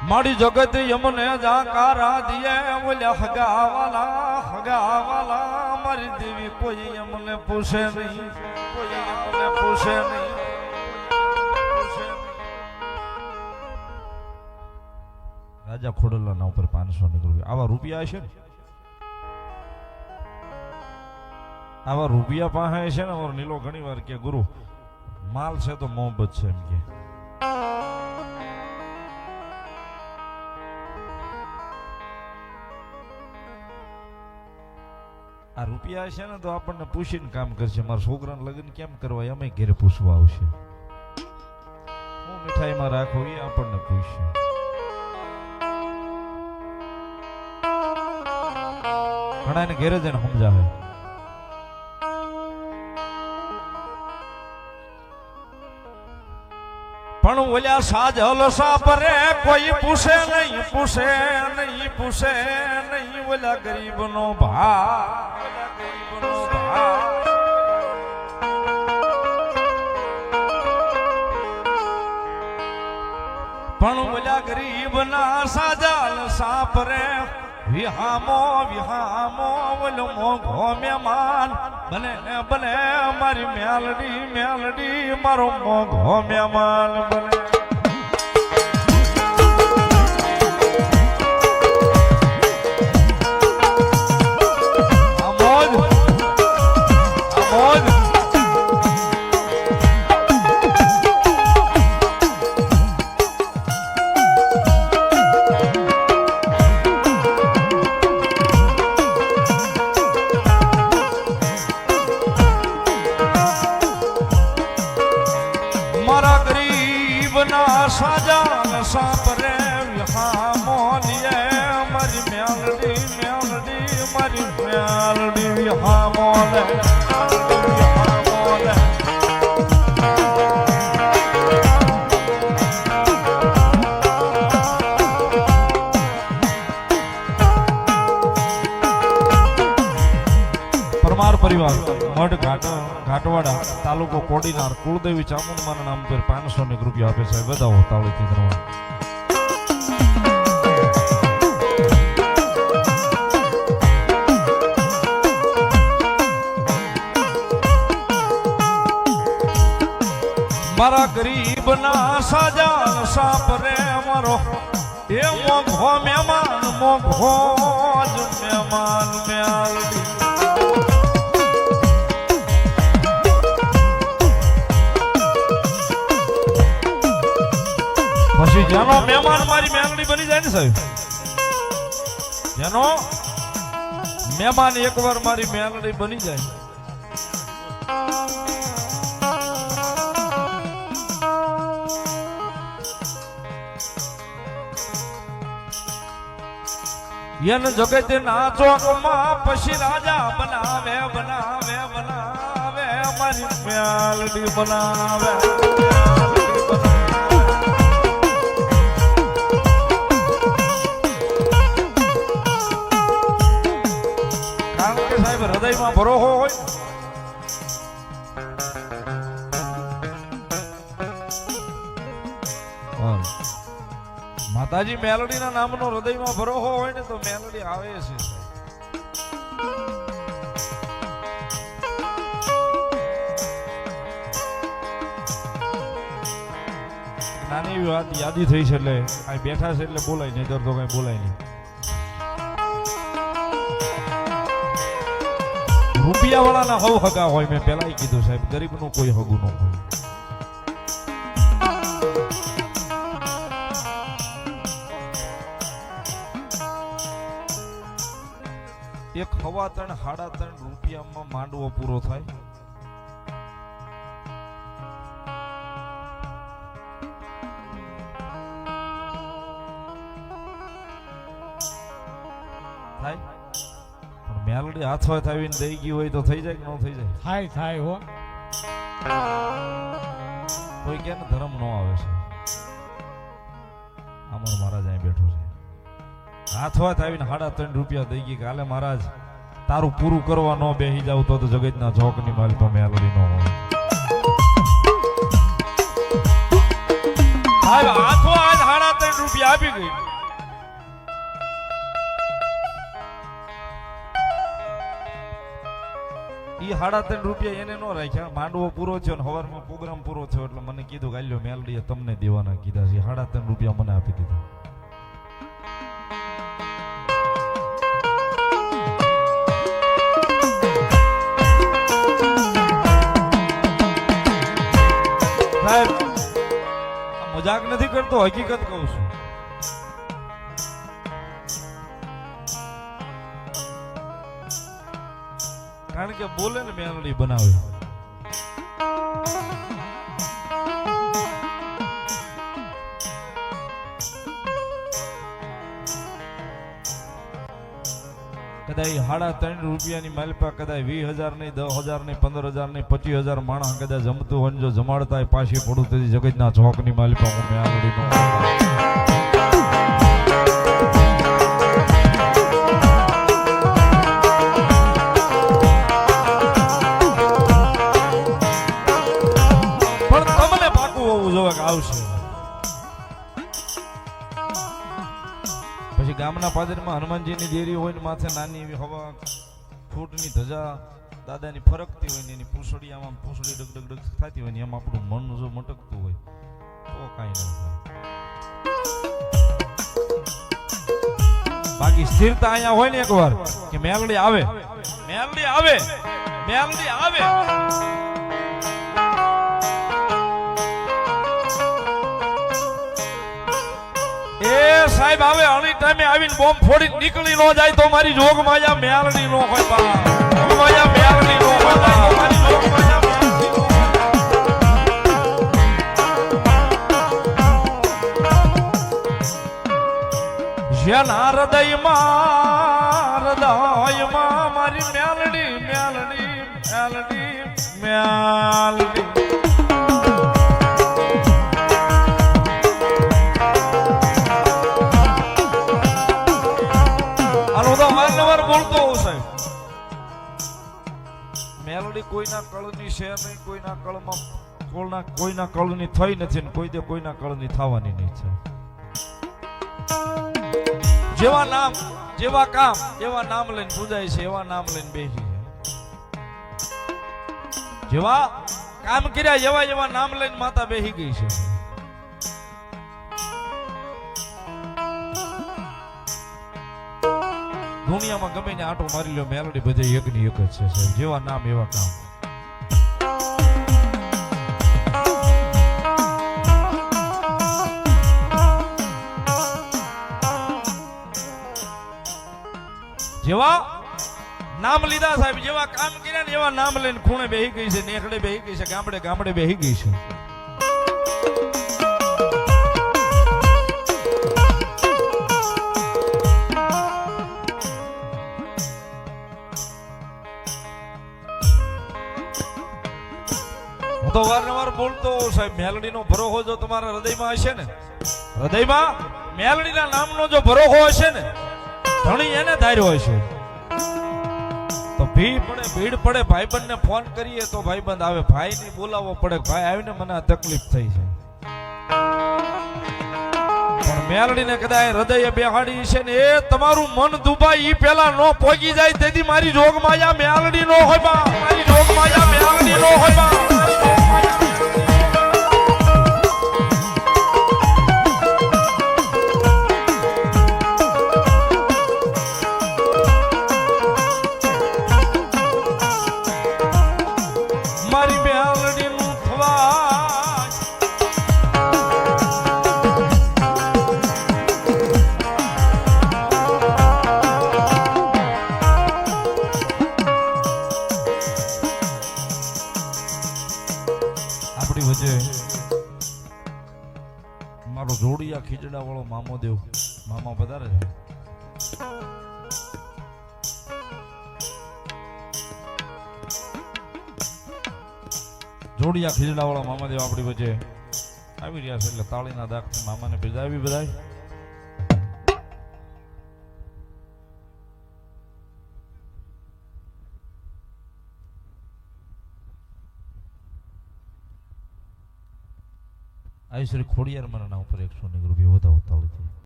મારી જગત યમને જાકારા દિયે ઓલ્યા હગાવાલા મારી દેવી કોઈ યમને પૂછે નહીં, કોઈ યમને પૂછે નહીં. રાજા ખોડલના ઉપર 500 નીકળ્યું. આવા રૂપિયા છે ને, આવા રૂપિયા પાસે છે ને. અમારો નીલો ઘણી વાર કે ગુરુ માલ છે તો મોહબ્બત છે એમ કે. આ રૂપિયા છે ને તો આપણને પૂછીને કામ કરશે. મારા છોકરાને લગ્ન કેમ કરવા અમે ઘરે પૂછવા આવશે. હું મીઠાઈમાં રાખો એ આપણને પૂછશે. ઘણા એને ઘેરે જઈને સમજાવે. પણ ઓલ્યા સાજલ સાપરે કોઈ પૂછે નહીં, પૂછે નહીં, પૂછે નહીં. ઓલા ગરીબ નો ભા, પણ ઓલા ગરીબ ના સાજલ સાપરે વિહામો વિહામો ઓલો મોઘો મહેમાન બને બને મારી મેલડી મેલડી મારો મોઘો મહેમાન બને. સાજાન સાપરે વિહામો લીએ મારી મેલડી મેલડી મારી મેલડી વિહામો લે વિહામો લે. પરમાર પરિવાર મઢ ઘાટવાડા તાલુકો કોડીનાર કુળદેવી ચામુંડમાના નામ પર 500 રૂપિયા આપે છે. વધાવો તાળીથી ધન્યવાદ. મારા ગરીબ ના સાજાન સાપરે મારો એ મોઘો મહેમાન મોઘો જ મહેમાન મેલડી. પછી જેનો મહેમાન મારી મેલડી બની જાય ને સાહેબ, જેનો મહેમાન એકવાર મારી મેલડી બની જાય એને જગતે ના ચોકમાં પછી રાજા બનાવે બનાવે બનાવે મારી મેલડી બનાવે. હૃદયમાં ભરોહો હોય માતાજી મેલડી ના નામનો હૃદયમાં ભરોહો હોય ને તો મેલડી આવે છે. નાની વાત યાદી થઈ છે એટલે આ બેઠા છે એટલે બોલાય નહીં, તો કઈ બોલાય નહીં. રૂપિયા વાળાના હવ હગા હોય. મેં પેલા કીધું સાહેબ, ગરીબ નું કોઈ હગું ન હોય. એક 3.5 3.5 રૂપિયામાં માંડવો પૂરો થાય. મેલડી હાથવા આવીને દઈ ગઈ હોય તો થઈ જાય કે ન થઈ જાય? થાય થાય હો. કોઈ કે ધર્મ નો આવે છે. અમર મહારાજ અહીં બેઠો છે, હાથવા આવીને 3.5 રૂપિયા દઈ ગઈ. કાલે મહારાજ તારું પૂરું કરવા ન બેહી જાવ તો જગતના જોકની માલ તો મેલડી ન હોય. હાથવા 3.5 રૂપિયા આપી ગઈ. ઈ 3.5 રૂપિયા એને નો રાખ્યા. માંડવો પૂરો થયો ને સવારમાં પ્રોગ્રામ પૂરો થયો એટલે મને કીધું કે આલ્યો મેલડીએ તમને દેવાના કીધા છે. 3.5 રૂપિયા મને આપી દીધા. સાહેબ મજાક નથી કરતો, હકીકત કહું છું. કારણ કે બોલે ને મેલડી બનાવે. કદાચ 3.5 રૂપિયાની માલપા કદાચ 20,000 નહીં, 10,000 નહીં, 15,000 નહીં, 25,000 માણસ કદાચ જમતું હોય જો જમાડતા હોય પાછી પડું તેથી જગતના ચોકની માલપા હું મેલડી નો. આવશે પછી ગામના પાદરમાં હનુમાનજીની દેરી હોય ને માથે નાની એવી હવા ફૂટની ધજા દાદાની ફરકતી હોય ને એની પૂંછડી આમાં પૂંછડી ડગ થતી હોય ને એમાં આપણું મન જો મટકતું હોય તો કાંઈ ન થાય. બાકી સ્થિરતા અહીંયા હોય ને એકવાર કે મેલડી આવે, મેલડી આવે, મેલડી આવે. સાહેબ આવે અણી ટાઈમે આવીને બોમ્બ ફોડી નીકળી ન જાય તો મારી જોગ માયા મેલડી નો હોય બા. જોગ માયા મેલડી નો હોય બા. મારી જોગ માયા મેલડી નો હોય. જેના હૃદયમાં મારી મેલડી મેલડી મેલડી મેલડી. બોલતો હોઉં સાહેબ મેલડી કોઈના કળની છે નહીં, કોઈના કળમાં કોઈના કળની થઈ નથી ને કોઈ દે કોઈના કળની થવાની નહીં છે. જેવા નામ જેવા કામ એવા નામ લઈને પૂજાય છે, એવા નામ લઈને બેસી છે. જેવા કામ કર્યા એવા એવા નામ લઈને માતા બેસી ગઈ છે. દુનિયામાં ગમે ને આટો મારી લ્યો મેલડી બધે એકની એક જ છે સાહેબ. જેવા નામ એવા કામ. જેવા નામ લીધા સાહેબ, જેવા કામ કર્યા ને એવા નામ લઈને ખૂણે બેહી ગઈ છે, નેકડે બેહી ગઈ છે, ગામડે ગામડે બેહી ગઈ છે. તો વારંવાર બોલતો સાહેબ મેલડીનો ભરોહો જો તમારા હૃદયમાં હશે ને, હૃદયમાં મેલડીના નામનો જો ભરોહો હશે ને, ધણી એને ધાર્યો હશે તો ભીડ પડે ભાઈબંધને ફોન કરીએ તો ભાઈબંધ આવે, ભાઈને બોલાવવો પડે ભાઈ આવીને મને આ તકલીફ થઈ છે. પણ મેલડીને કદાચ હૃદય બેહાડી છે ને એ તમારું મન દુબાઈ ઈ પેલા નો પોગી જાય તેથી મારી જોગ માયા મેલડી નો હોય બા. મારી જોગ માયા મેલડી નો હોય બા. મારો જોડિયા ખીચડા વાળો મામો દેવ મામા પધારે છે. જોડિયા ખીચડા વાળા મામા દેવ આપણી વચ્ચે આવી રહ્યા છે એટલે તાળીના દાખથી મામાને બિરદાવી બધાય. આવી શ્રી ખોડિયાર માના નામ ઉપર 100 રૂપિયા વધાવો તાળીથી